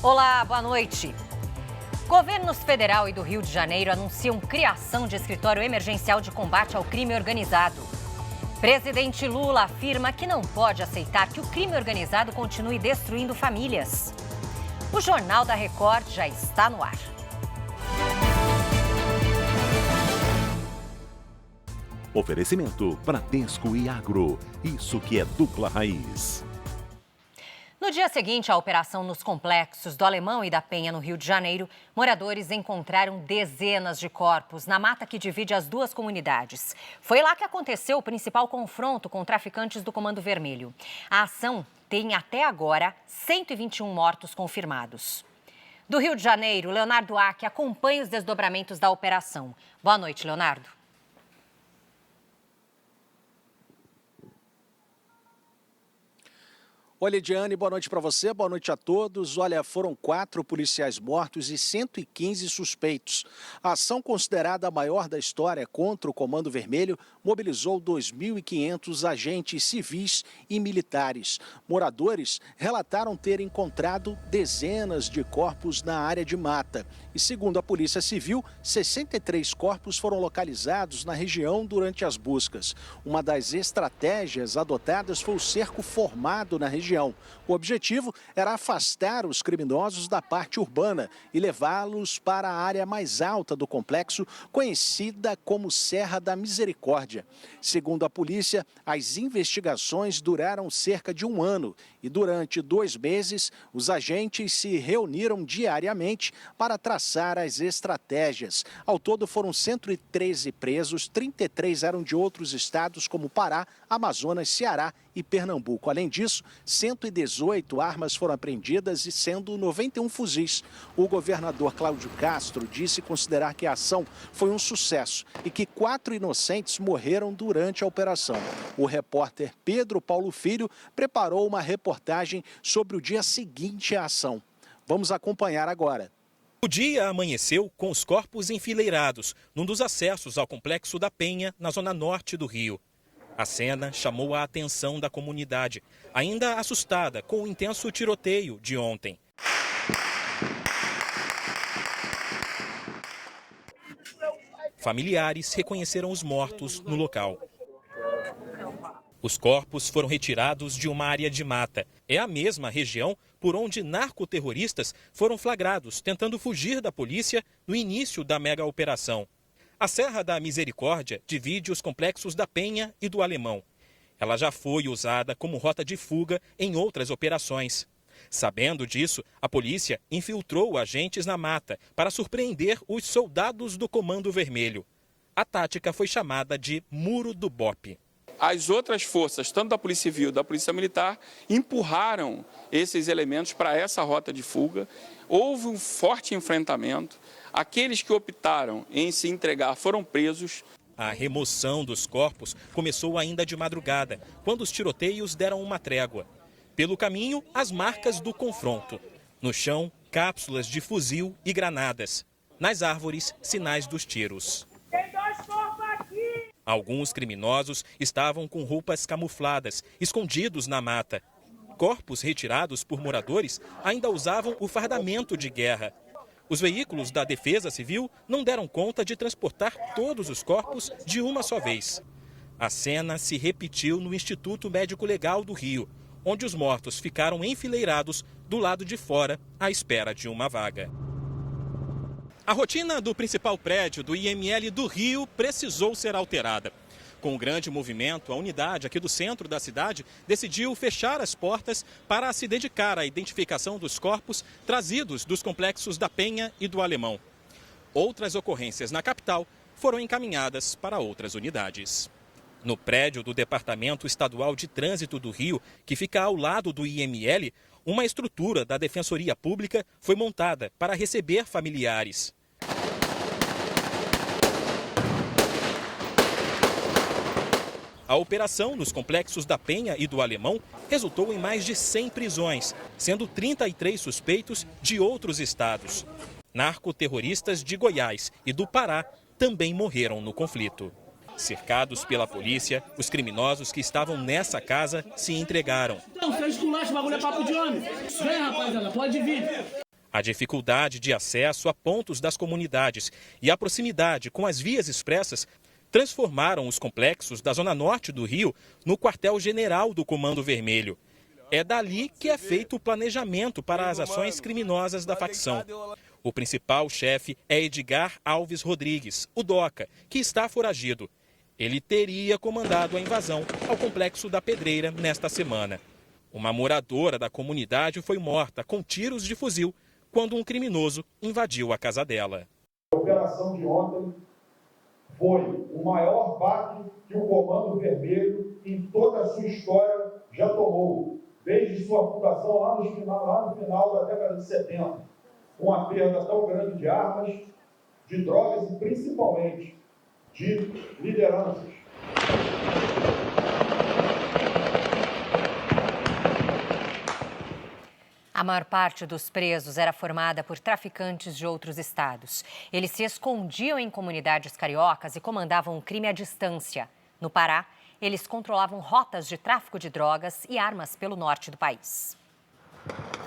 Olá, boa noite. Governos federal e do Rio de Janeiro anunciam criação de escritório emergencial de combate ao crime organizado. Presidente Lula afirma que não pode aceitar que o crime organizado continue destruindo famílias. O Jornal da Record já está no ar. Oferecimento Bradesco e Agro. Isso que é dupla raiz. No dia seguinte à operação nos complexos do Alemão e da Penha, no Rio de Janeiro, moradores encontraram dezenas de corpos na mata que divide as duas comunidades. Foi lá que aconteceu o principal confronto com traficantes do Comando Vermelho. A ação tem até agora 121 mortos confirmados. Do Rio de Janeiro, Leonardo Aque acompanha os desdobramentos da operação. Boa noite, Leonardo. Oi, Lidiane, boa noite para você, boa noite a todos. Olha, foram 4 policiais mortos e 115 suspeitos. A ação, considerada a maior da história contra o Comando Vermelho, mobilizou 2.500 agentes civis e militares. Moradores relataram ter encontrado dezenas de corpos na área de mata. E segundo a Polícia Civil, 63 corpos foram localizados na região durante as buscas. Uma das estratégias adotadas foi o cerco formado na região. O objetivo era afastar os criminosos da parte urbana e levá-los para a área mais alta do complexo, conhecida como Serra da Misericórdia. Segundo a polícia, as investigações duraram cerca de 1 ano e durante 2 meses os agentes se reuniram diariamente para traçar as estratégias. Ao todo foram 113 presos, 33 eram de outros estados como Pará, Amazonas, Ceará e Pernambuco. Além disso, 118 armas foram apreendidas e sendo 91 fuzis. O governador Cláudio Castro disse considerar que a ação foi um sucesso e que 4 inocentes morreram durante a operação. O repórter Pedro Paulo Filho preparou uma reportagem sobre o dia seguinte à ação. Vamos acompanhar agora. O dia amanheceu com os corpos enfileirados num dos acessos ao Complexo da Penha, na zona norte do Rio. A cena chamou a atenção da comunidade, ainda assustada com o intenso tiroteio de ontem. Familiares reconheceram os mortos no local. Os corpos foram retirados de uma área de mata. É a mesma região por onde narcoterroristas foram flagrados tentando fugir da polícia no início da mega operação. A Serra da Misericórdia divide os complexos da Penha e do Alemão. Ela já foi usada como rota de fuga em outras operações. Sabendo disso, a polícia infiltrou agentes na mata para surpreender os soldados do Comando Vermelho. A tática foi chamada de Muro do Bope. As outras forças, tanto da Polícia Civil, da Polícia Militar, empurraram esses elementos para essa rota de fuga. Houve um forte enfrentamento. Aqueles que optaram em se entregar foram presos. A remoção dos corpos começou ainda de madrugada, quando os tiroteios deram uma trégua. Pelo caminho, as marcas do confronto. No chão, cápsulas de fuzil e granadas. Nas árvores, sinais dos tiros. Tem 2 corpos aqui! Alguns criminosos estavam com roupas camufladas, escondidos na mata. Corpos retirados por moradores ainda usavam o fardamento de guerra. Os veículos da Defesa Civil não deram conta de transportar todos os corpos de uma só vez. A cena se repetiu no Instituto Médico Legal do Rio, onde os mortos ficaram enfileirados do lado de fora à espera de uma vaga. A rotina do principal prédio do IML do Rio precisou ser alterada. Com o grande movimento, a unidade aqui do centro da cidade decidiu fechar as portas para se dedicar à identificação dos corpos trazidos dos complexos da Penha e do Alemão. Outras ocorrências na capital foram encaminhadas para outras unidades. No prédio do Departamento Estadual de Trânsito do Rio, que fica ao lado do IML, uma estrutura da Defensoria Pública foi montada para receber familiares. A operação nos complexos da Penha e do Alemão resultou em mais de 100 prisões, sendo 33 suspeitos de outros estados. Narcoterroristas de Goiás e do Pará também morreram no conflito. Cercados pela polícia, os criminosos que estavam nessa casa se entregaram. Não, fez esculacho, o bagulho é papo de homem. Vem, rapaziada, pode vir. A dificuldade de acesso a pontos das comunidades e a proximidade com as vias expressas transformaram os complexos da zona norte do Rio no quartel-general do Comando Vermelho. É dali que é feito o planejamento para as ações criminosas da facção. O principal chefe é Edgar Alves Rodrigues, o Doca, que está foragido. Ele teria comandado a invasão ao Complexo da Pedreira nesta semana. Uma moradora da comunidade foi morta com tiros de fuzil quando um criminoso invadiu a casa dela. A operação de ontem foi o maior baque que o Comando Vermelho, em toda a sua história, já tomou, desde sua fundação lá no final da década de 70, com a perda tão grande de armas, de drogas e principalmente de lideranças. A maior parte dos presos era formada por traficantes de outros estados. Eles se escondiam em comunidades cariocas e comandavam o crime à distância. No Pará, eles controlavam rotas de tráfico de drogas e armas pelo norte do país.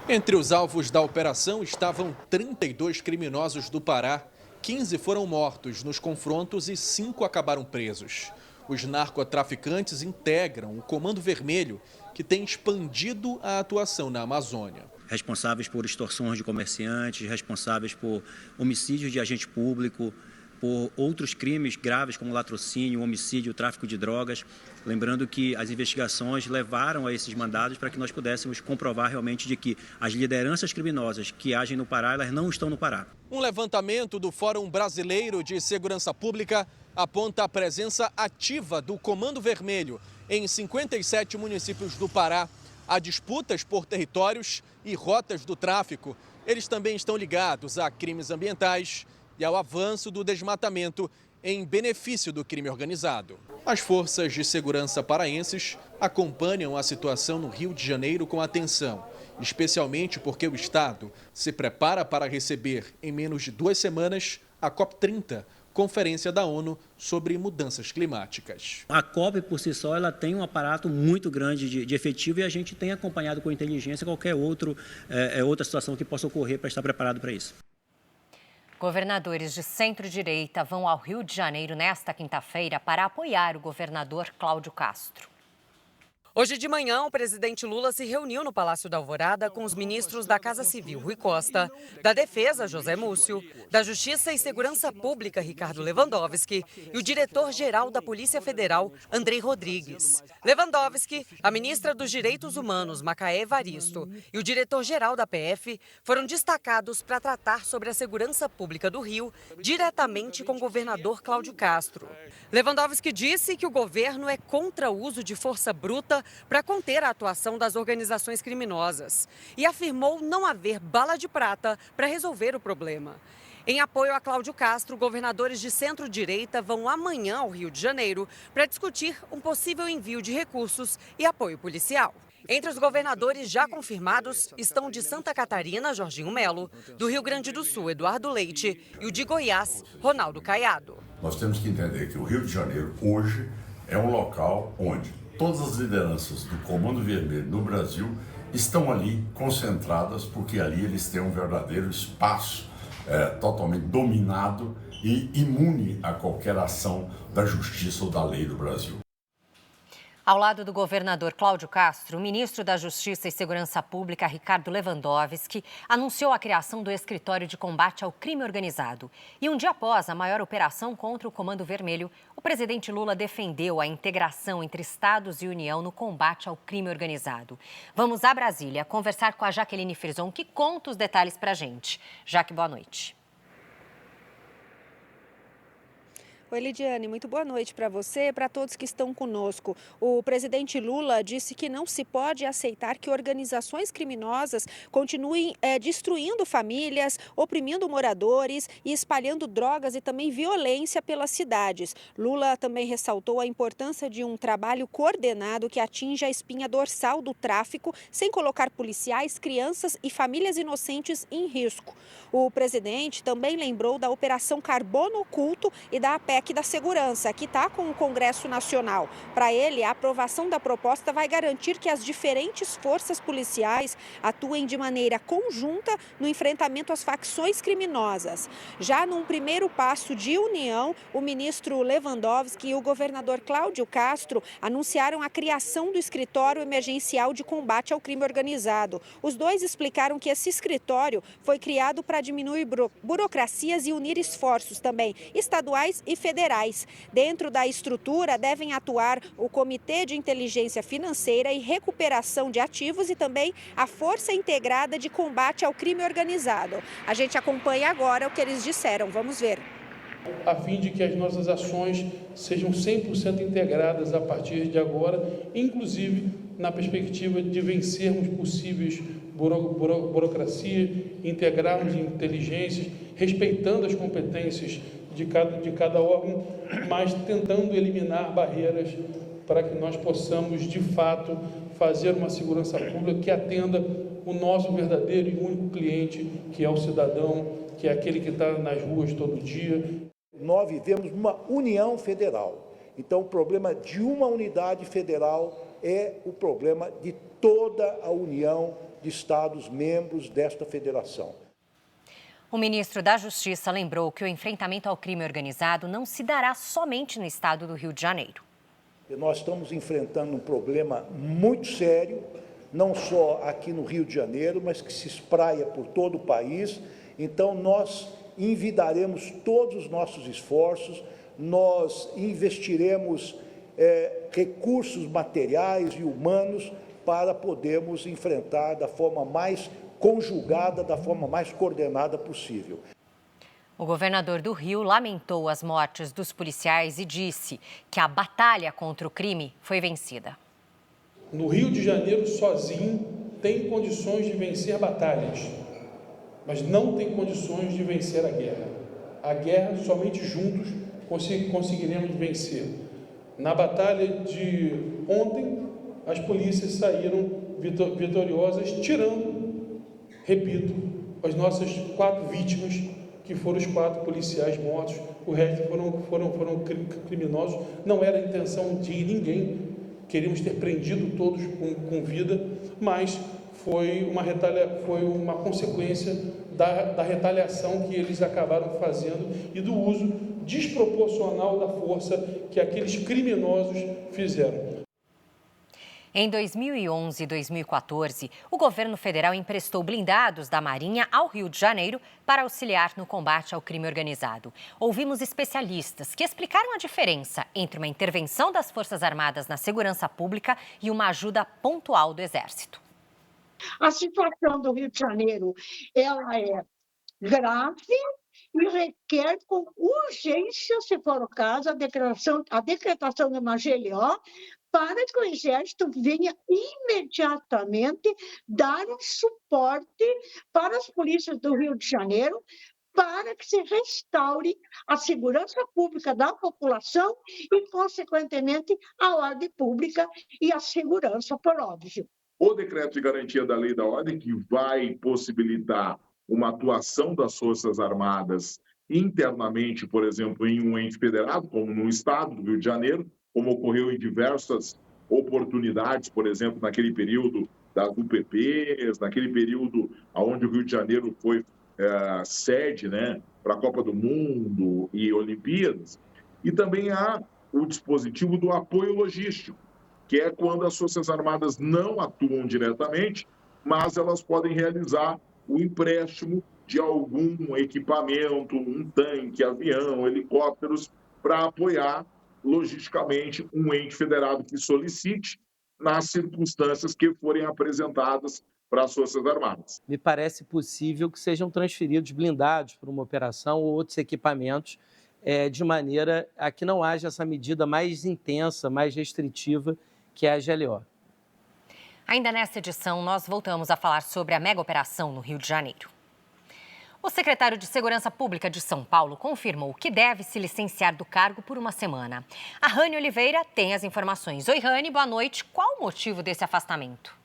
Entre os alvos da operação estavam 32 criminosos do Pará. 15 foram mortos nos confrontos e 5 acabaram presos. Os narcotraficantes integram o Comando Vermelho, que tem expandido a atuação na Amazônia. Responsáveis por extorsões de comerciantes, responsáveis por homicídios de agente público, por outros crimes graves como latrocínio, homicídio, tráfico de drogas. Lembrando que as investigações levaram a esses mandados para que nós pudéssemos comprovar realmente de que as lideranças criminosas que agem no Pará, elas não estão no Pará. Um levantamento do Fórum Brasileiro de Segurança Pública aponta a presença ativa do Comando Vermelho em 57 municípios do Pará. Há disputas por territórios e rotas do tráfico. Eles também estão ligados a crimes ambientais e ao avanço do desmatamento em benefício do crime organizado. As forças de segurança paraenses acompanham a situação no Rio de Janeiro com atenção, especialmente porque o estado se prepara para receber, em menos de 2 semanas, a COP30, Conferência da ONU sobre Mudanças Climáticas. A COP, por si só, ela tem um aparato muito grande de efetivo e a gente tem acompanhado com inteligência qualquer outra situação que possa ocorrer para estar preparado para isso. Governadores de centro-direita vão ao Rio de Janeiro nesta quinta-feira para apoiar o governador Cláudio Castro. Hoje de manhã, o presidente Lula se reuniu no Palácio da Alvorada com os ministros da Casa Civil, Rui Costa, da Defesa, José Múcio, da Justiça e Segurança Pública, Ricardo Lewandowski, e o diretor-geral da Polícia Federal, Andrei Rodrigues. Lewandowski, a ministra dos Direitos Humanos, Macaé Evaristo, e o diretor-geral da PF foram destacados para tratar sobre a segurança pública do Rio, diretamente com o governador Cláudio Castro. Lewandowski disse que o governo é contra o uso de força bruta para conter a atuação das organizações criminosas e afirmou não haver bala de prata para resolver o problema. Em apoio a Cláudio Castro, governadores de centro-direita vão amanhã ao Rio de Janeiro para discutir um possível envio de recursos e apoio policial. Entre os governadores já confirmados estão o de Santa Catarina, Jorginho Melo, do Rio Grande do Sul, Eduardo Leite, e o de Goiás, Ronaldo Caiado. Nós temos que entender que o Rio de Janeiro hoje é um local onde todas as lideranças do Comando Vermelho no Brasil estão ali concentradas, porque ali eles têm um verdadeiro espaço totalmente dominado e imune a qualquer ação da justiça ou da lei do Brasil. Ao lado do governador Cláudio Castro, o ministro da Justiça e Segurança Pública, Ricardo Lewandowski, anunciou a criação do Escritório de Combate ao Crime Organizado. E um dia após a maior operação contra o Comando Vermelho, o presidente Lula defendeu a integração entre Estados e União no combate ao crime organizado. Vamos a Brasília conversar com a Jaqueline Frison, que conta os detalhes para a gente. Jaque, boa noite. Oi, Lidiane, muito boa noite para você e para todos que estão conosco. O presidente Lula disse que não se pode aceitar que organizações criminosas continuem destruindo famílias, oprimindo moradores e espalhando drogas e também violência pelas cidades. Lula também ressaltou a importância de um trabalho coordenado que atinja a espinha dorsal do tráfico, sem colocar policiais, crianças e famílias inocentes em risco. O presidente também lembrou da Operação Carbono Oculto e da APEC, PEC da segurança, que está com o Congresso Nacional. Para ele, a aprovação da proposta vai garantir que as diferentes forças policiais atuem de maneira conjunta no enfrentamento às facções criminosas. Já num primeiro passo de união, o ministro Lewandowski e o governador Cláudio Castro anunciaram a criação do Escritório Emergencial de Combate ao Crime Organizado. Os dois explicaram que esse escritório foi criado para diminuir burocracias e unir esforços também estaduais e federais. Dentro da estrutura devem atuar o Comitê de Inteligência Financeira e Recuperação de Ativos e também a Força Integrada de Combate ao Crime Organizado. A gente acompanha agora o que eles disseram. Vamos ver. A fim de que as nossas ações sejam 100% integradas a partir de agora, inclusive na perspectiva de vencermos possíveis burocracia, integrarmos inteligências, respeitando as competências de cada órgão, mas tentando eliminar barreiras para que nós possamos, de fato, fazer uma segurança pública que atenda o nosso verdadeiro e único cliente, que é o cidadão, que é aquele que está nas ruas todo dia. Nós vivemos uma união federal. Então, o problema de uma unidade federal é o problema de toda a união de estados membros desta federação. O ministro da Justiça lembrou que o enfrentamento ao crime organizado não se dará somente no estado do Rio de Janeiro. Nós estamos enfrentando um problema muito sério, não só aqui no Rio de Janeiro, mas que se espraia por todo o país. Então, nós envidaremos todos os nossos esforços, nós investiremos recursos materiais e humanos para podermos enfrentar da forma mais conjugada, da forma mais coordenada possível. O governador do Rio lamentou as mortes dos policiais e disse que a batalha contra o crime foi vencida. No Rio de Janeiro, sozinho, tem condições de vencer batalhas, mas não tem condições de vencer a guerra. A guerra, somente juntos, conseguiremos vencer. Na batalha de ontem, as polícias saíram vitoriosas, tirando, repito, as nossas 4 vítimas, que foram os 4 policiais mortos. O resto foram criminosos. Não era a intenção de ninguém. Queríamos ter prendido todos com vida, mas foi uma consequência da retaliação que eles acabaram fazendo e do uso desproporcional da força que aqueles criminosos fizeram. Em 2011 e 2014, o governo federal emprestou blindados da Marinha ao Rio de Janeiro para auxiliar no combate ao crime organizado. Ouvimos especialistas que explicaram a diferença entre uma intervenção das Forças Armadas na segurança pública e uma ajuda pontual do Exército. A situação do Rio de Janeiro, ela é grave e requer com urgência, se for o caso, a decretação de uma GLO para que o Exército venha imediatamente dar um suporte para as polícias do Rio de Janeiro para que se restaure a segurança pública da população e, consequentemente, a ordem pública e a segurança, por óbvio. O decreto de garantia da lei e da ordem, que vai possibilitar uma atuação das Forças Armadas internamente, por exemplo, em um ente federado, como no estado do Rio de Janeiro, como ocorreu em diversas oportunidades, por exemplo, naquele período das UPPs, naquele período onde o Rio de Janeiro foi sede, né, para a Copa do Mundo e Olimpíadas. E também há o dispositivo do apoio logístico, que é quando as Forças Armadas não atuam diretamente, mas elas podem realizar o empréstimo de algum equipamento, um tanque, avião, helicópteros, para apoiar logisticamente um ente federado que solicite nas circunstâncias que forem apresentadas para as Forças Armadas. Me parece possível que sejam transferidos blindados para uma operação ou outros equipamentos de maneira a que não haja essa medida mais intensa, mais restritiva, que é a GLO. Ainda nesta edição, nós voltamos a falar sobre a mega operação no Rio de Janeiro. O secretário de Segurança Pública de São Paulo confirmou que deve se licenciar do cargo por uma semana. A Rani Oliveira tem as informações. Oi, Rani, boa noite. Qual o motivo desse afastamento?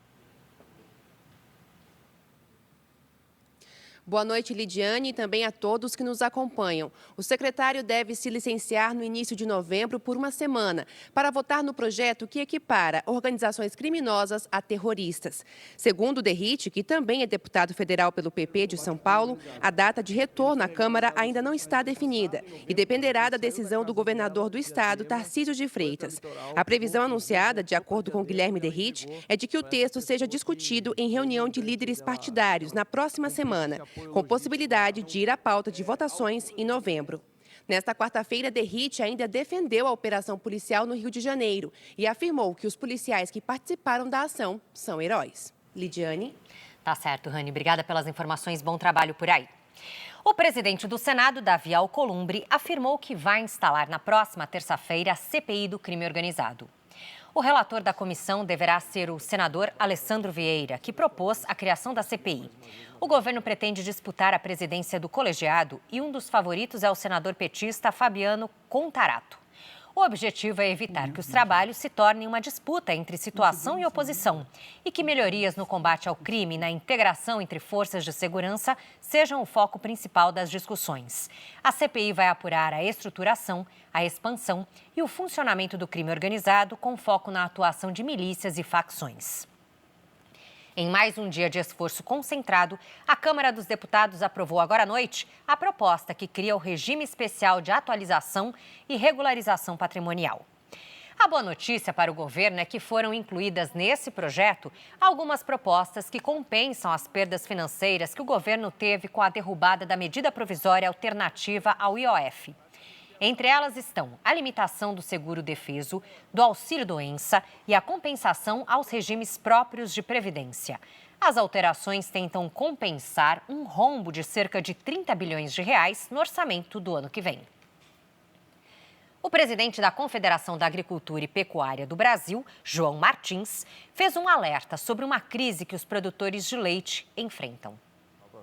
Boa noite, Lidiane, e também a todos que nos acompanham. O secretário deve se licenciar no início de novembro por uma semana para votar no projeto que equipara organizações criminosas a terroristas. Segundo Derrite, que também é deputado federal pelo PP de São Paulo, a data de retorno à Câmara ainda não está definida e dependerá da decisão do governador do estado, Tarcísio de Freitas. A previsão anunciada, de acordo com Guilherme Derrite, é de que o texto seja discutido em reunião de líderes partidários na próxima semana, com possibilidade de ir à pauta de votações em novembro. Nesta quarta-feira, Derrite ainda defendeu a operação policial no Rio de Janeiro e afirmou que os policiais que participaram da ação são heróis. Lidiane? Tá certo, Rani. Obrigada pelas informações. Bom trabalho por aí. O presidente do Senado, Davi Alcolumbre, afirmou que vai instalar na próxima terça-feira a CPI do crime organizado. O relator da comissão deverá ser o senador Alessandro Vieira, que propôs a criação da CPI. O governo pretende disputar a presidência do colegiado e um dos favoritos é o senador petista Fabiano Contarato. O objetivo é evitar que os trabalhos se tornem uma disputa entre situação e oposição e que melhorias no combate ao crime e na integração entre forças de segurança sejam o foco principal das discussões. A CPI vai apurar a estruturação, a expansão e o funcionamento do crime organizado com foco na atuação de milícias e facções. Em mais um dia de esforço concentrado, a Câmara dos Deputados aprovou agora à noite a proposta que cria o regime especial de atualização e regularização patrimonial. A boa notícia para o governo é que foram incluídas nesse projeto algumas propostas que compensam as perdas financeiras que o governo teve com a derrubada da medida provisória alternativa ao IOF. Entre elas estão a limitação do seguro-defeso, do auxílio-doença e a compensação aos regimes próprios de previdência. As alterações tentam compensar um rombo de cerca de 30 bilhões de reais no orçamento do ano que vem. O presidente da Confederação da Agricultura e Pecuária do Brasil, João Martins, fez um alerta sobre uma crise que os produtores de leite enfrentam.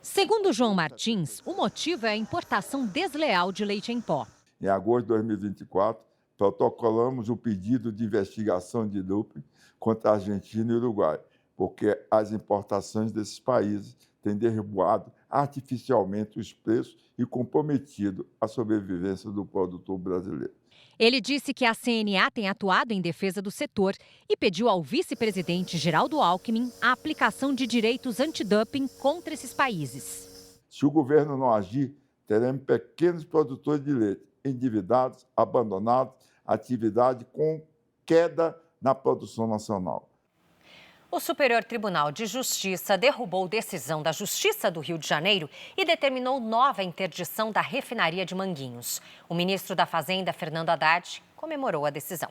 Segundo João Martins, o motivo é a importação desleal de leite em pó. Em agosto de 2024, protocolamos o pedido de investigação de doping contra a Argentina e o Uruguai, porque as importações desses países têm derrubado artificialmente os preços e comprometido a sobrevivência do produtor brasileiro. Ele disse que a CNA tem atuado em defesa do setor e pediu ao vice-presidente Geraldo Alckmin a aplicação de direitos antidoping contra esses países. Se o governo não agir, teremos pequenos produtores de leite endividados, abandonados, atividade com queda na produção nacional. O Superior Tribunal de Justiça derrubou decisão da Justiça do Rio de Janeiro e determinou nova interdição da refinaria de Manguinhos. O ministro da Fazenda, Fernando Haddad, comemorou a decisão.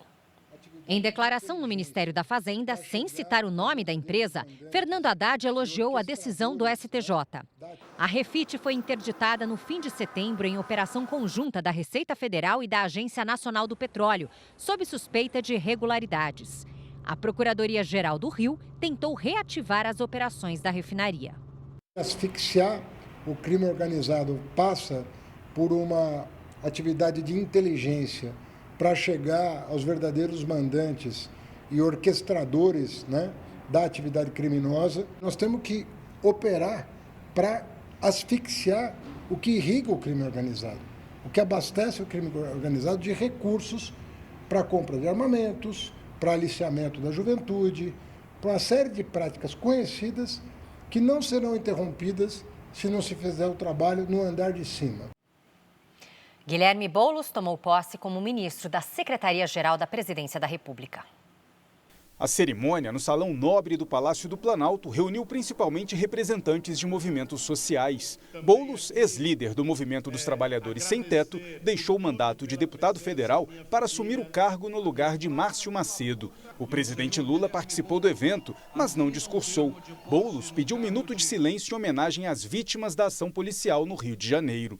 Em declaração no Ministério da Fazenda, sem citar o nome da empresa, Fernando Haddad elogiou a decisão do STJ. A Refit foi interditada no fim de setembro em operação conjunta da Receita Federal e da Agência Nacional do Petróleo, sob suspeita de irregularidades. A Procuradoria-Geral do Rio tentou reativar as operações da refinaria. Asfixiar o crime organizado passa por uma atividade de inteligência para chegar aos verdadeiros mandantes e orquestradores, da atividade criminosa. Nós temos que operar para asfixiar o que irriga o crime organizado, o que abastece o crime organizado de recursos para a compra de armamentos, para aliciamento da juventude, para uma série de práticas conhecidas que não serão interrompidas se não se fizer o trabalho no andar de cima. Guilherme Boulos tomou posse como ministro da Secretaria-Geral da Presidência da República. A cerimônia no Salão Nobre do Palácio do Planalto reuniu principalmente representantes de movimentos sociais. Boulos, ex-líder do Movimento dos Trabalhadores Sem Teto, deixou o mandato de deputado federal para assumir o cargo no lugar de Márcio Macedo. O presidente Lula participou do evento, mas não discursou. Boulos pediu um minuto de silêncio em homenagem às vítimas da ação policial no Rio de Janeiro.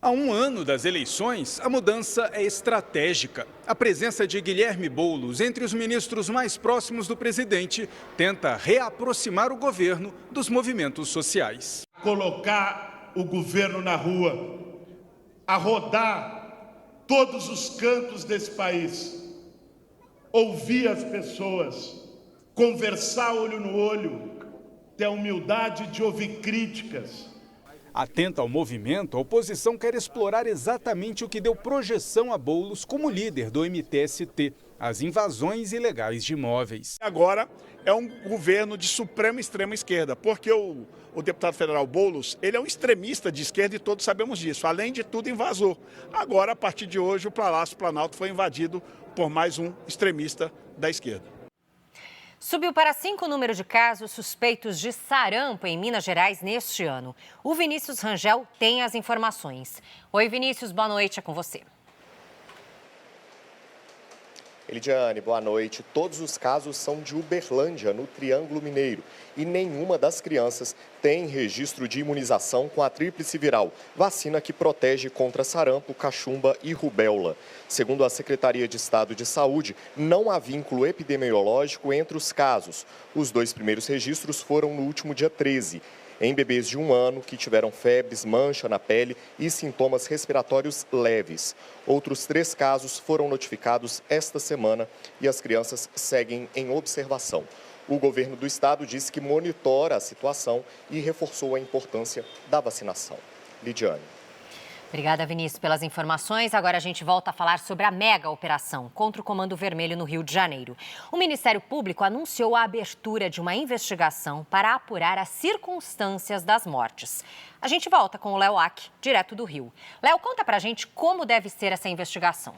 Há um ano das eleições, a mudança é estratégica. A presença de Guilherme Boulos entre os ministros mais próximos do presidente tenta reaproximar o governo dos movimentos sociais. Colocar o governo na rua, a rodar todos os cantos desse país, ouvir as pessoas, conversar olho no olho, ter a humildade de ouvir críticas. Atenta ao movimento, a oposição quer explorar exatamente o que deu projeção a Boulos como líder do MTST, as invasões ilegais de imóveis. Agora é um governo de suprema extrema esquerda, porque o deputado federal Boulos, ele é um extremista de esquerda e todos sabemos disso, além de tudo invasor. Agora, a partir de hoje, o Palácio Planalto foi invadido por mais um extremista da esquerda. Subiu para 5 o número de casos suspeitos de sarampo em Minas Gerais neste ano. O Vinícius Rangel tem as informações. Oi, Vinícius, boa noite, é com você. Elidiane, boa noite. Todos os casos são de Uberlândia, no Triângulo Mineiro. E nenhuma das crianças tem registro de imunização com a tríplice viral, vacina que protege contra sarampo, cachumba e rubéola. Segundo a Secretaria de Estado de Saúde, não há vínculo epidemiológico entre os casos. Os 2 primeiros registros foram no último dia 13. Em bebês de 1 ano que tiveram febres, mancha na pele e sintomas respiratórios leves. Outros 3 casos foram notificados esta semana e as crianças seguem em observação. O governo do estado disse que monitora a situação e reforçou a importância da vacinação. Lidiane. Obrigada, Vinícius, pelas informações. Agora a gente volta a falar sobre a mega operação contra o Comando Vermelho no Rio de Janeiro. O Ministério Público anunciou a abertura de uma investigação para apurar as circunstâncias das mortes. A gente volta com o Léo Ack, direto do Rio. Léo, conta pra gente como deve ser essa investigação.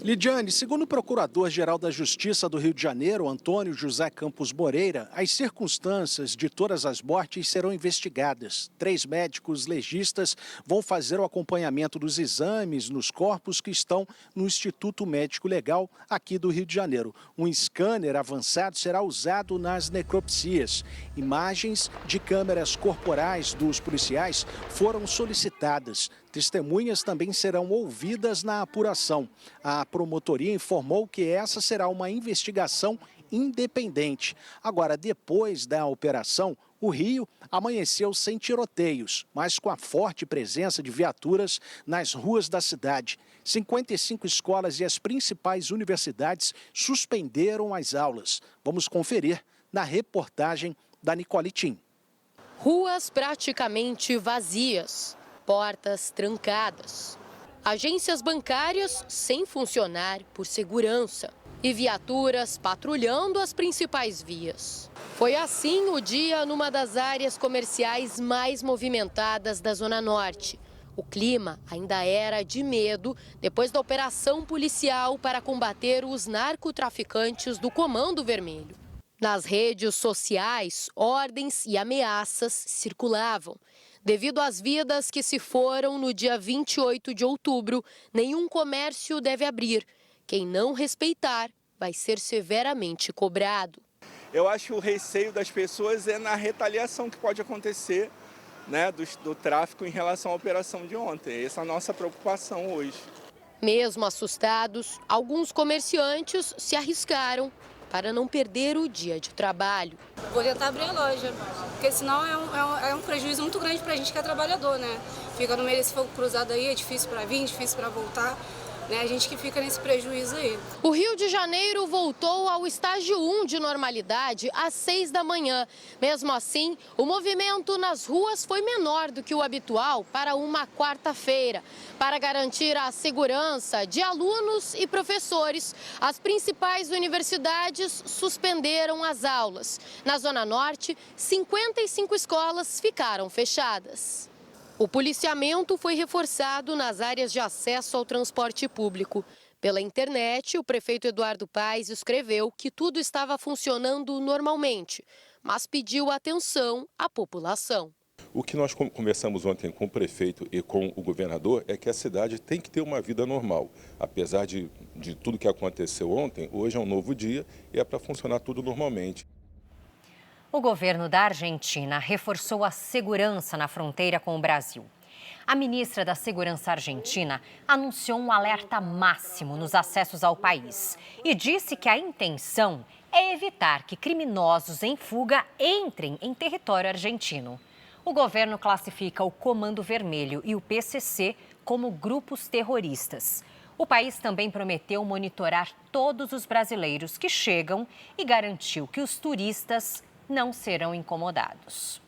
Lidiane, segundo o Procurador-Geral da Justiça do Rio de Janeiro, Antônio José Campos Moreira, as circunstâncias de todas as mortes serão investigadas. 3 médicos legistas vão fazer o acompanhamento dos exames nos corpos que estão no Instituto Médico Legal aqui do Rio de Janeiro. Um scanner avançado será usado nas necropsias. Imagens de câmeras corporais dos policiais foram solicitadas. Testemunhas também serão ouvidas na apuração. A promotoria informou que essa será uma investigação independente. Agora, depois da operação, o Rio amanheceu sem tiroteios, mas com a forte presença de viaturas nas ruas da cidade. 55 escolas e as principais universidades suspenderam as aulas. Vamos conferir na reportagem da Nicole Tim. Ruas praticamente vazias. Portas trancadas, agências bancárias sem funcionar por segurança e viaturas patrulhando as principais vias. Foi assim o dia numa das áreas comerciais mais movimentadas da Zona Norte. O clima ainda era de medo depois da operação policial para combater os narcotraficantes do Comando Vermelho. Nas redes sociais, ordens e ameaças circulavam. Devido às vidas que se foram no dia 28 de outubro, nenhum comércio deve abrir. Quem não respeitar vai ser severamente cobrado. Eu acho que o receio das pessoas é na retaliação que pode acontecer, né, do tráfico em relação à operação de ontem. Essa é a nossa preocupação hoje. Mesmo assustados, alguns comerciantes se arriscaram para não perder o dia de trabalho. Vou tentar abrir a loja, porque senão é um prejuízo muito grande para a gente que é trabalhador, né? Fica no meio desse fogo cruzado aí, é difícil para vir, difícil para voltar. A gente que fica nesse prejuízo aí. O Rio de Janeiro voltou ao estágio 1 de normalidade às 6 da manhã. Mesmo assim, o movimento nas ruas foi menor do que o habitual para uma quarta-feira. Para garantir a segurança de alunos e professores, as principais universidades suspenderam as aulas. Na Zona Norte, 55 escolas ficaram fechadas. O policiamento foi reforçado nas áreas de acesso ao transporte público. Pela internet, o prefeito Eduardo Paes escreveu que tudo estava funcionando normalmente, mas pediu atenção à população. O que nós conversamos ontem com o prefeito e com o governador é que a cidade tem que ter uma vida normal. Apesar de tudo que aconteceu ontem, hoje é um novo dia e é para funcionar tudo normalmente. O governo da Argentina reforçou a segurança na fronteira com o Brasil. A ministra da Segurança argentina anunciou um alerta máximo nos acessos ao país e disse que a intenção é evitar que criminosos em fuga entrem em território argentino. O governo classifica o Comando Vermelho e o PCC como grupos terroristas. O país também prometeu monitorar todos os brasileiros que chegam e garantiu que os turistas não serão incomodados.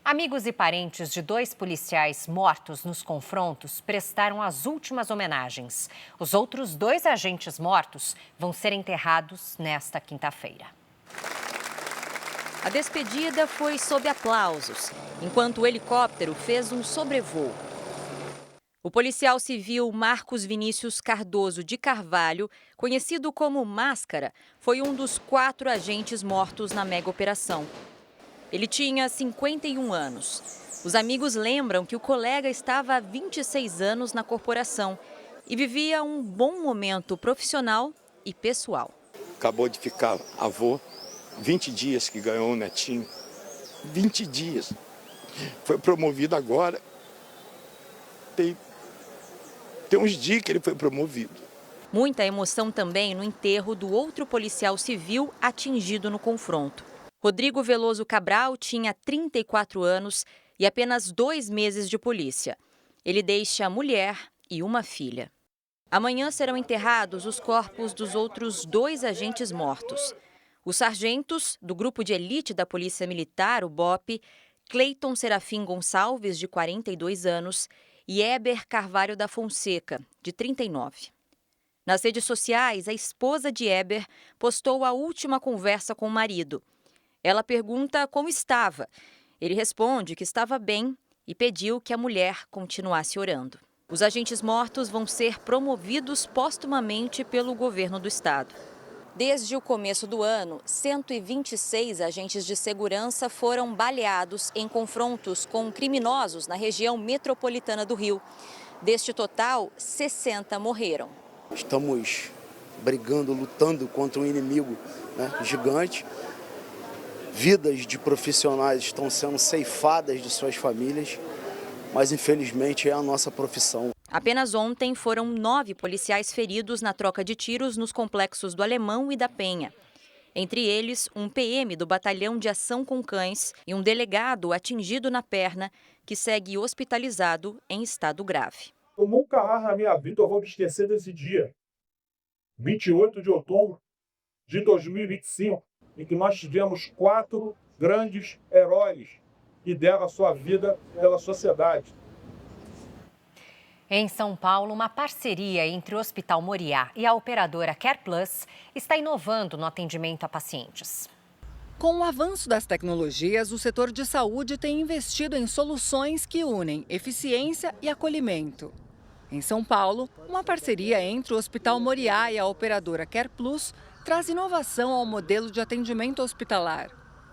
Amigos e parentes de 2 policiais mortos nos confrontos prestaram as últimas homenagens. Os outros 2 agentes mortos vão ser enterrados nesta quinta-feira. A despedida foi sob aplausos, enquanto o helicóptero fez um sobrevoo. O policial civil Marcos Vinícius Cardoso de Carvalho, conhecido como Máscara, foi um dos 4 agentes mortos na mega operação. Ele tinha 51 anos. Os amigos lembram que o colega estava há 26 anos na corporação e vivia um bom momento profissional e pessoal. Acabou de ficar avô, 20 dias que ganhou um netinho. 20 dias. Foi promovido agora. Tem uns dias que ele foi promovido. Muita emoção também no enterro do outro policial civil atingido no confronto. Rodrigo Veloso Cabral tinha 34 anos e apenas 2 meses de polícia. Ele deixa a mulher e uma filha. Amanhã serão enterrados os corpos dos outros 2 agentes mortos. Os sargentos do grupo de elite da Polícia Militar, o BOP, Cleiton Serafim Gonçalves, de 42 anos, e Éber Carvalho da Fonseca, de 39. Nas redes sociais, a esposa de Éber postou a última conversa com o marido. Ela pergunta como estava. Ele responde que estava bem e pediu que a mulher continuasse orando. Os agentes mortos vão ser promovidos postumamente pelo governo do estado. Desde o começo do ano, 126 agentes de segurança foram baleados em confrontos com criminosos na região metropolitana do Rio. Deste total, 60 morreram. Estamos brigando, lutando contra um inimigo, gigante. Vidas de profissionais estão sendo ceifadas de suas famílias, mas infelizmente é a nossa profissão. Apenas ontem foram 9 policiais feridos na troca de tiros nos complexos do Alemão e da Penha. Entre eles, um PM do Batalhão de Ação com Cães e um delegado atingido na perna, que segue hospitalizado em estado grave. Eu nunca mais na minha vida eu vou me esquecer desse dia, 28 de outubro de 2025, em que nós tivemos 4 grandes heróis que deram a sua vida pela sociedade. Em São Paulo, uma parceria entre o Hospital Moriá e a operadora CarePlus está inovando no atendimento a pacientes. Com o avanço das tecnologias, o setor de saúde tem investido em soluções que unem eficiência e acolhimento. Em São Paulo, uma parceria entre o Hospital Moriá e a operadora CarePlus traz inovação ao modelo de atendimento hospitalar.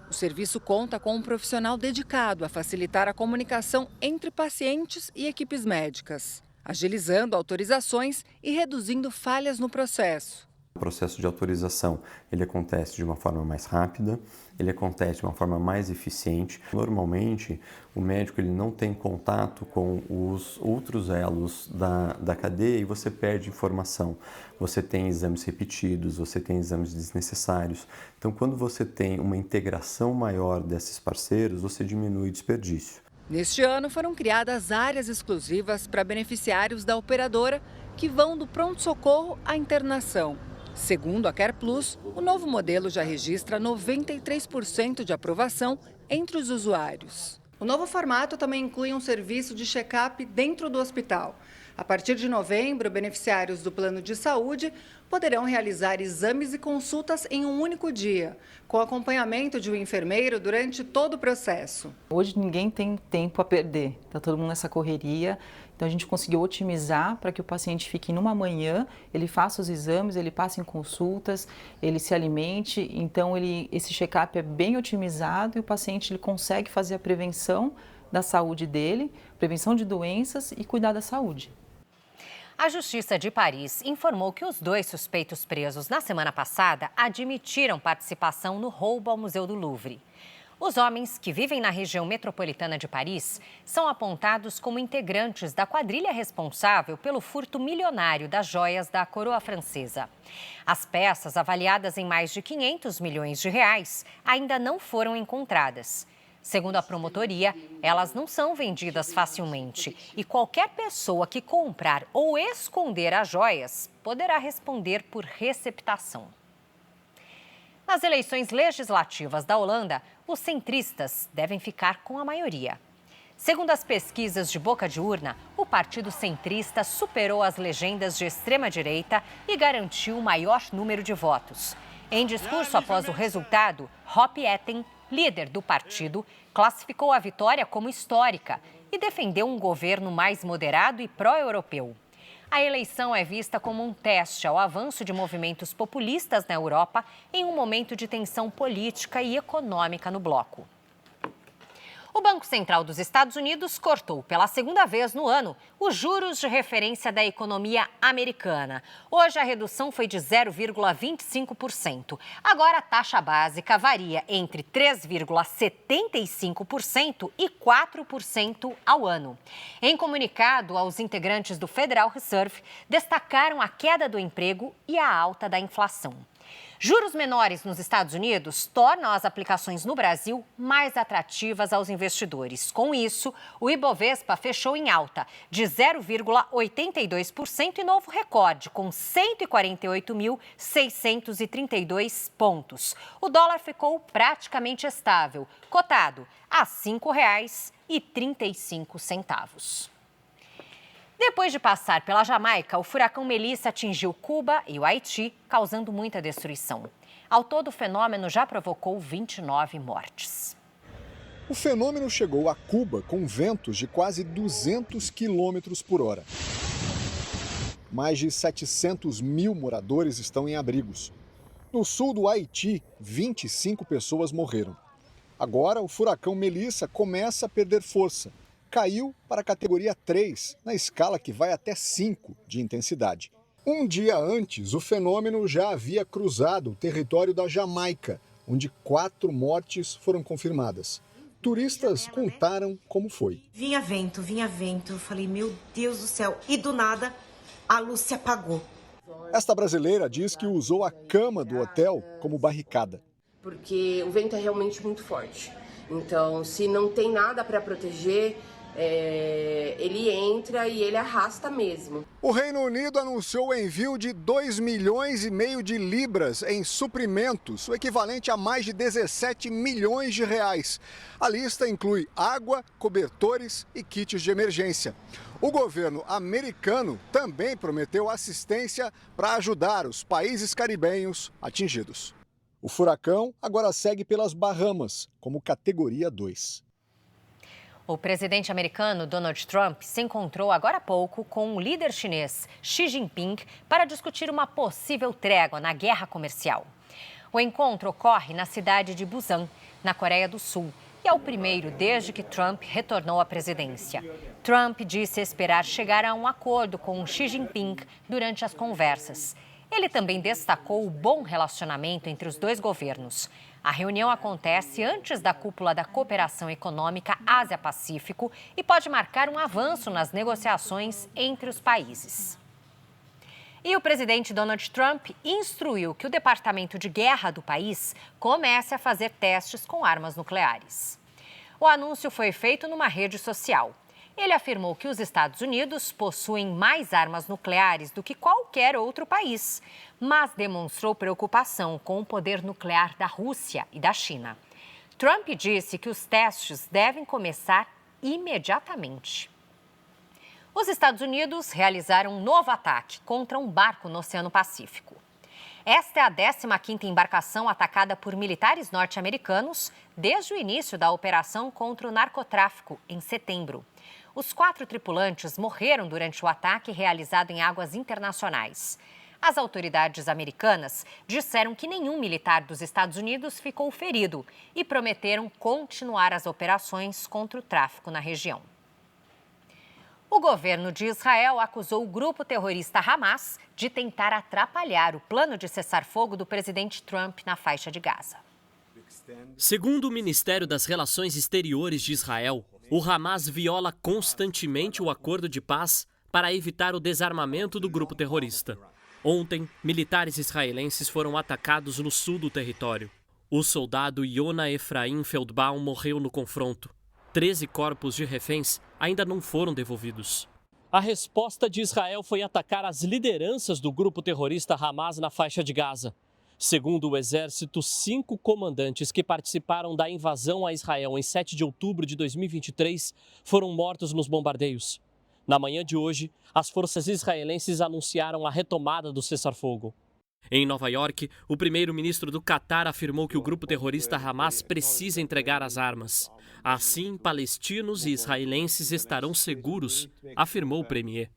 O serviço conta com um profissional dedicado a facilitar a comunicação entre pacientes e equipes médicas, agilizando autorizações e reduzindo falhas no processo. O processo de autorização, ele acontece de uma forma mais rápida, ele acontece de uma forma mais eficiente. Normalmente, o médico ele não tem contato com os outros elos da cadeia e você perde informação. Você tem exames repetidos, você tem exames desnecessários. Então, quando você tem uma integração maior desses parceiros, você diminui o desperdício. Neste ano, foram criadas áreas exclusivas para beneficiários da operadora que vão do pronto-socorro à internação. Segundo a CarePlus, o novo modelo já registra 93% de aprovação entre os usuários. O novo formato também inclui um serviço de check-up dentro do hospital. A partir de novembro, beneficiários do plano de saúde poderão realizar exames e consultas em um único dia, com acompanhamento de um enfermeiro durante todo o processo. Hoje ninguém tem tempo a perder, está todo mundo nessa correria. Então a gente conseguiu otimizar para que o paciente fique numa manhã, ele faça os exames, ele passe em consultas, ele se alimente. Então esse check-up é bem otimizado e o paciente ele consegue fazer a prevenção da saúde dele, prevenção de doenças e cuidar da saúde. A Justiça de Paris informou que os 2 suspeitos presos na semana passada admitiram participação no roubo ao Museu do Louvre. Os homens que vivem na região metropolitana de Paris são apontados como integrantes da quadrilha responsável pelo furto milionário das joias da coroa francesa. As peças, avaliadas em mais de 500 milhões de reais, ainda não foram encontradas. Segundo a promotoria, elas não são vendidas facilmente e qualquer pessoa que comprar ou esconder as joias poderá responder por receptação. Nas eleições legislativas da Holanda, os centristas devem ficar com a maioria. Segundo as pesquisas de boca de urna, o partido centrista superou as legendas de extrema-direita e garantiu o maior número de votos. Em discurso após o resultado, Rob Etten, líder do partido, classificou a vitória como histórica e defendeu um governo mais moderado e pró-europeu. A eleição é vista como um teste ao avanço de movimentos populistas na Europa em um momento de tensão política e econômica no bloco. O Banco Central dos Estados Unidos cortou pela segunda vez no ano os juros de referência da economia americana. Hoje a redução foi de 0,25%. Agora a taxa básica varia entre 3,75% e 4% ao ano. Em comunicado aos integrantes do Federal Reserve, destacaram a queda do emprego e a alta da inflação. Juros menores nos Estados Unidos tornam as aplicações no Brasil mais atrativas aos investidores. Com isso, o Ibovespa fechou em alta de 0,82% e novo recorde, com 148.632 pontos. O dólar ficou praticamente estável, cotado a R$ 5,35. Depois de passar pela Jamaica, o furacão Melissa atingiu Cuba e o Haiti, causando muita destruição. Ao todo, o fenômeno já provocou 29 mortes. O fenômeno chegou a Cuba com ventos de quase 200 quilômetros por hora. Mais de 700 mil moradores estão em abrigos. No sul do Haiti, 25 pessoas morreram. Agora, o furacão Melissa começa a perder força. Caiu para a categoria 3, na escala que vai até 5 de intensidade. Um dia antes, o fenômeno já havia cruzado o território da Jamaica, onde 4 mortes foram confirmadas. Turistas contaram como foi. Vinha vento. Eu falei, meu Deus do céu. E do nada, a luz se apagou. Esta brasileira diz que usou a cama do hotel como barricada. Porque o vento é realmente muito forte. Então, se não tem nada para proteger, ele entra e ele arrasta mesmo. O Reino Unido anunciou o envio de 2,5 milhões de libras em suprimentos, o equivalente a mais de 17 milhões de reais. A lista inclui água, cobertores e kits de emergência. O governo americano também prometeu assistência para ajudar os países caribenhos atingidos. O furacão agora segue pelas Bahamas, como categoria 2. O presidente americano Donald Trump se encontrou agora há pouco com o líder chinês Xi Jinping para discutir uma possível trégua na guerra comercial. O encontro ocorre na cidade de Busan, na Coreia do Sul, e é o primeiro desde que Trump retornou à presidência. Trump disse esperar chegar a um acordo com Xi Jinping durante as conversas. Ele também destacou o bom relacionamento entre os dois governos. A reunião acontece antes da cúpula da Cooperação Econômica Ásia-Pacífico e pode marcar um avanço nas negociações entre os países. E o presidente Donald Trump instruiu que o Departamento de Guerra do país comece a fazer testes com armas nucleares. O anúncio foi feito numa rede social. Ele afirmou que os Estados Unidos possuem mais armas nucleares do que qualquer outro país, mas demonstrou preocupação com o poder nuclear da Rússia e da China. Trump disse que os testes devem começar imediatamente. Os Estados Unidos realizaram um novo ataque contra um barco no Oceano Pacífico. Esta é a 15ª embarcação atacada por militares norte-americanos desde o início da operação contra o narcotráfico, em setembro. Os 4 tripulantes morreram durante o ataque realizado em águas internacionais. As autoridades americanas disseram que nenhum militar dos Estados Unidos ficou ferido e prometeram continuar as operações contra o tráfico na região. O governo de Israel acusou o grupo terrorista Hamas de tentar atrapalhar o plano de cessar-fogo do presidente Trump na faixa de Gaza. Segundo o Ministério das Relações Exteriores de Israel, o Hamas viola constantemente o acordo de paz para evitar o desarmamento do grupo terrorista. Ontem, militares israelenses foram atacados no sul do território. O soldado Yona Efraim Feldbaum morreu no confronto. 13 corpos de reféns ainda não foram devolvidos. A resposta de Israel foi atacar as lideranças do grupo terrorista Hamas na faixa de Gaza. Segundo o exército, 5 comandantes que participaram da invasão a Israel em 7 de outubro de 2023 foram mortos nos bombardeios. Na manhã de hoje, as forças israelenses anunciaram a retomada do cessar-fogo. Em Nova York, o primeiro-ministro do Catar afirmou que o grupo terrorista Hamas precisa entregar as armas. Assim, palestinos e israelenses estarão seguros, afirmou o premier.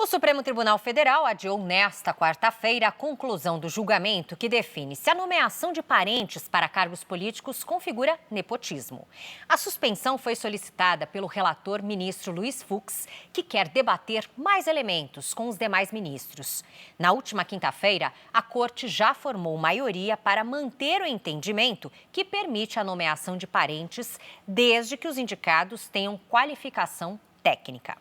O Supremo Tribunal Federal adiou nesta quarta-feira a conclusão do julgamento que define se a nomeação de parentes para cargos políticos configura nepotismo. A suspensão foi solicitada pelo relator ministro Luiz Fux, que quer debater mais elementos com os demais ministros. Na última quinta-feira, a Corte já formou maioria para manter o entendimento que permite a nomeação de parentes, desde que os indicados tenham qualificação técnica.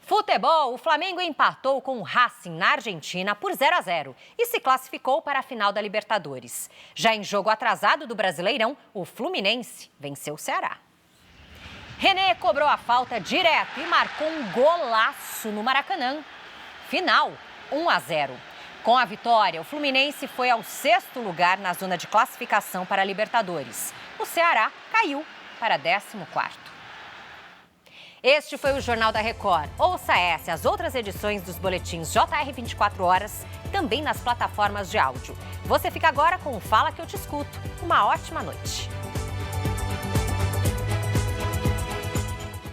Futebol, o Flamengo empatou com o Racing na Argentina por 0-0 e se classificou para a final da Libertadores. Já em jogo atrasado do Brasileirão, o Fluminense venceu o Ceará. René cobrou a falta direto e marcou um golaço no Maracanã. Final, 1-0. Com a vitória, o Fluminense foi ao 6º lugar na zona de classificação para a Libertadores. O Ceará caiu para 14º. Este foi o Jornal da Record. Ouça essa e as outras edições dos boletins JR 24 horas, também nas plataformas de áudio. Você fica agora com o Fala que eu te escuto. Uma ótima noite.